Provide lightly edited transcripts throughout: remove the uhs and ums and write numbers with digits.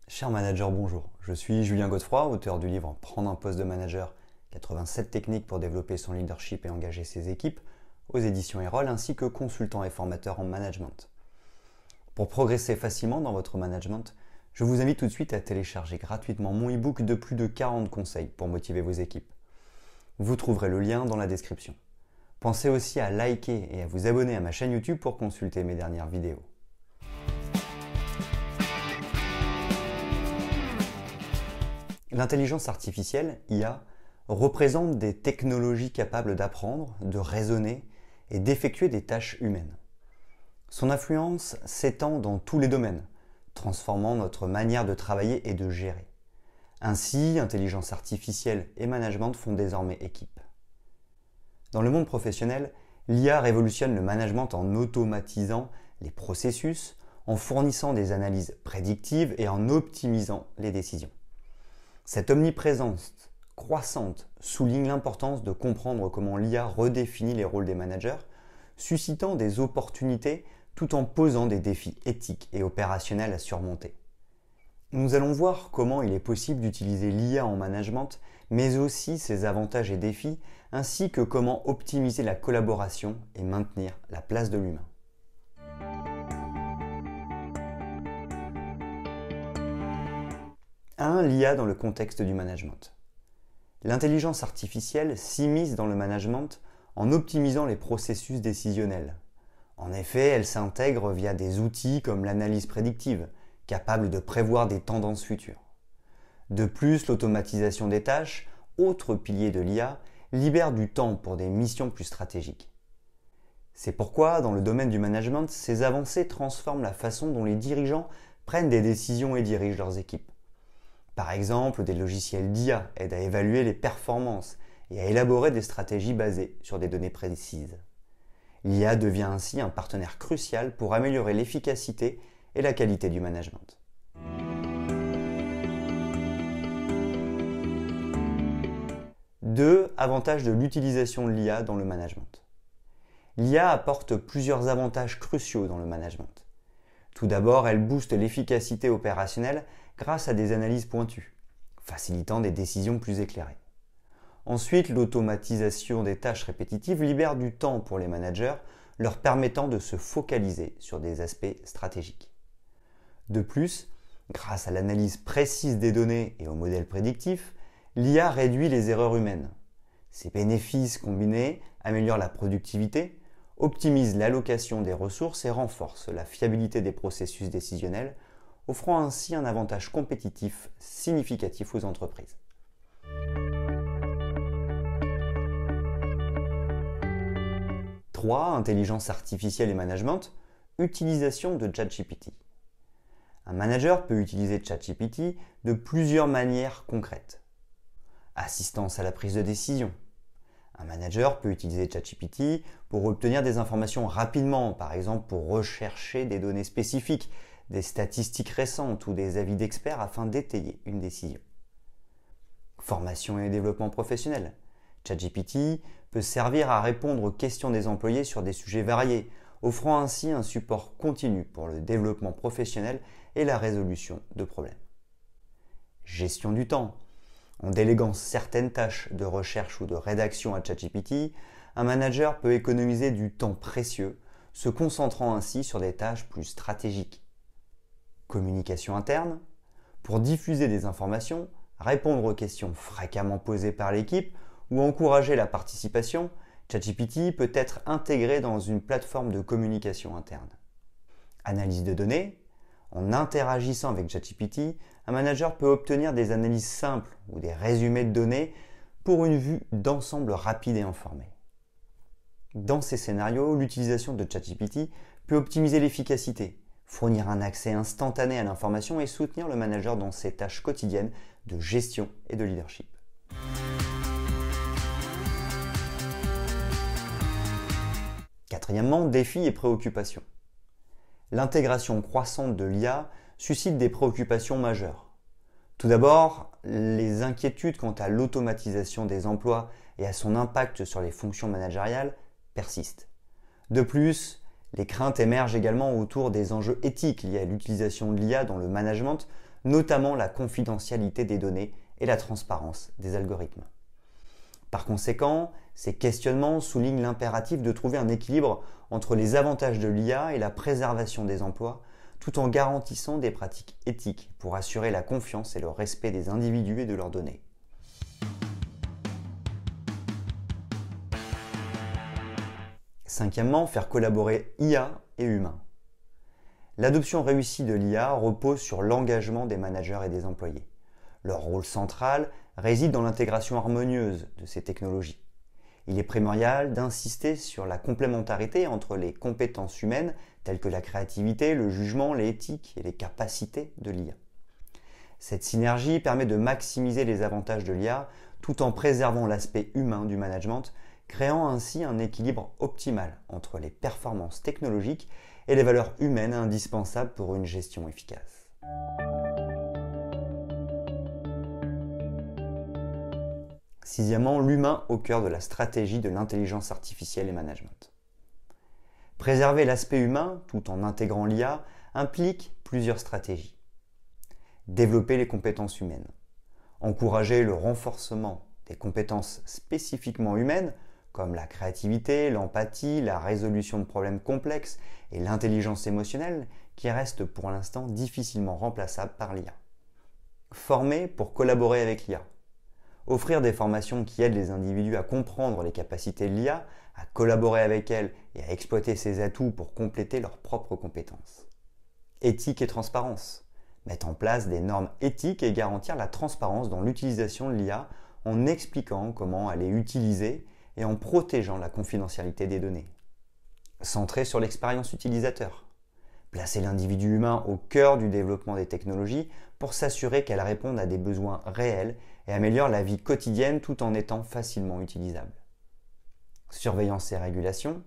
Cher manager, bonjour. Je suis Julien Godefroy, auteur du livre Prendre un poste de manager, 87 techniques pour développer son leadership et engager ses équipes, aux éditions Erol, ainsi que consultant et formateur en management. Pour progresser facilement dans votre management, je vous invite tout de suite à télécharger gratuitement mon e-book de plus de 40 conseils pour motiver vos équipes. Vous trouverez le lien dans la description. Pensez aussi à liker et à vous abonner à ma chaîne YouTube pour consulter mes dernières vidéos. L'intelligence artificielle, IA, représente des technologies capables d'apprendre, de raisonner et d'effectuer des tâches humaines. Son influence s'étend dans tous les domaines, transformant notre manière de travailler et de gérer. Ainsi, intelligence artificielle et management font désormais équipe. Dans le monde professionnel, l'IA révolutionne le management en automatisant les processus, en fournissant des analyses prédictives et en optimisant les décisions. Cette omniprésence croissante souligne l'importance de comprendre comment l'IA redéfinit les rôles des managers, suscitant des opportunités tout en posant des défis éthiques et opérationnels à surmonter. Nous allons voir comment il est possible d'utiliser l'IA en management, mais aussi ses avantages et défis, ainsi que comment optimiser la collaboration et maintenir la place de l'humain. 1. L'IA dans le contexte du management. L'intelligence artificielle s'immisce dans le management en optimisant les processus décisionnels. En effet, elle s'intègre via des outils comme l'analyse prédictive, capable de prévoir des tendances futures. De plus, l'automatisation des tâches, autre pilier de l'IA, libère du temps pour des missions plus stratégiques. C'est pourquoi, dans le domaine du management, ces avancées transforment la façon dont les dirigeants prennent des décisions et dirigent leurs équipes. Par exemple, des logiciels d'IA aident à évaluer les performances et à élaborer des stratégies basées sur des données précises. L'IA devient ainsi un partenaire crucial pour améliorer l'efficacité et la qualité du management. 2. Avantages de l'utilisation de l'IA dans le management. L'IA apporte plusieurs avantages cruciaux dans le management. Tout d'abord, elle booste l'efficacité opérationnelle grâce à des analyses pointues, facilitant des décisions plus éclairées. Ensuite, l'automatisation des tâches répétitives libère du temps pour les managers, leur permettant de se focaliser sur des aspects stratégiques. De plus, grâce à l'analyse précise des données et aux modèles prédictifs, l'IA réduit les erreurs humaines. Ces bénéfices combinés améliorent la productivité, optimisent l'allocation des ressources et renforcent la fiabilité des processus décisionnels, offrant ainsi un avantage compétitif significatif aux entreprises. 3. Intelligence artificielle et management, utilisation de ChatGPT. Un manager peut utiliser ChatGPT de plusieurs manières concrètes. Assistance à la prise de décision. Un manager peut utiliser ChatGPT pour obtenir des informations rapidement, par exemple pour rechercher des données spécifiques, des statistiques récentes ou des avis d'experts afin d'étayer une décision. Formation et développement professionnel. ChatGPT peut servir à répondre aux questions des employés sur des sujets variés, offrant ainsi un support continu pour le développement professionnel et la résolution de problèmes. Gestion du temps. En déléguant certaines tâches de recherche ou de rédaction à ChatGPT, un manager peut économiser du temps précieux, se concentrant ainsi sur des tâches plus stratégiques. Communication interne. Pour diffuser des informations, répondre aux questions fréquemment posées par l'équipe ou encourager la participation, ChatGPT peut être intégré dans une plateforme de communication interne. Analyse de données. En interagissant avec ChatGPT, un manager peut obtenir des analyses simples ou des résumés de données pour une vue d'ensemble rapide et informée. Dans ces scénarios, l'utilisation de ChatGPT peut optimiser l'efficacité, fournir un accès instantané à l'information et soutenir le manager dans ses tâches quotidiennes de gestion et de leadership. Quatrièmement, défis et préoccupations. L'intégration croissante de l'IA suscite des préoccupations majeures. Tout d'abord, les inquiétudes quant à l'automatisation des emplois et à son impact sur les fonctions managériales persistent. De plus, les craintes émergent également autour des enjeux éthiques liés à l'utilisation de l'IA dans le management, notamment la confidentialité des données et la transparence des algorithmes. Par conséquent, ces questionnements soulignent l'impératif de trouver un équilibre entre les avantages de l'IA et la préservation des emplois, tout en garantissant des pratiques éthiques pour assurer la confiance et le respect des individus et de leurs données. Cinquièmement, faire collaborer IA et humains. L'adoption réussie de l'IA repose sur l'engagement des managers et des employés. Leur rôle central réside dans l'intégration harmonieuse de ces technologies. Il est primordial d'insister sur la complémentarité entre les compétences humaines telles que la créativité, le jugement, l'éthique et les capacités de l'IA. Cette synergie permet de maximiser les avantages de l'IA tout en préservant l'aspect humain du management, créant ainsi un équilibre optimal entre les performances technologiques et les valeurs humaines indispensables pour une gestion efficace. Sixièmement, l'humain au cœur de la stratégie de l'intelligence artificielle et management. Préserver l'aspect humain tout en intégrant l'IA implique plusieurs stratégies. Développer les compétences humaines. Encourager le renforcement des compétences spécifiquement humaines comme la créativité, l'empathie, la résolution de problèmes complexes et l'intelligence émotionnelle qui restent pour l'instant difficilement remplaçables par l'IA. Former pour collaborer avec l'IA. Offrir des formations qui aident les individus à comprendre les capacités de l'IA, à collaborer avec elle et à exploiter ses atouts pour compléter leurs propres compétences. Éthique et transparence. Mettre en place des normes éthiques et garantir la transparence dans l'utilisation de l'IA en expliquant comment elle est utilisée et en protégeant la confidentialité des données. Centrer sur l'expérience utilisateur. Placer l'individu humain au cœur du développement des technologies pour s'assurer qu'elles répondent à des besoins réels et améliorent la vie quotidienne tout en étant facilement utilisables. Surveillance et régulation.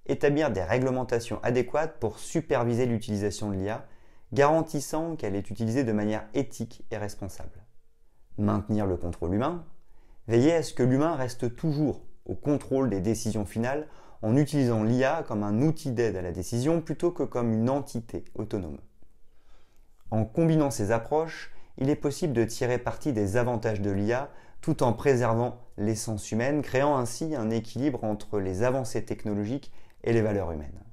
Établir des réglementations adéquates pour superviser l'utilisation de l'IA, garantissant qu'elle est utilisée de manière éthique et responsable. Maintenir le contrôle humain. Veiller à ce que l'humain reste toujours au contrôle des décisions finales en utilisant l'IA comme un outil d'aide à la décision plutôt que comme une entité autonome. En combinant ces approches, il est possible de tirer parti des avantages de l'IA tout en préservant l'essence humaine, créant ainsi un équilibre entre les avancées technologiques et les valeurs humaines.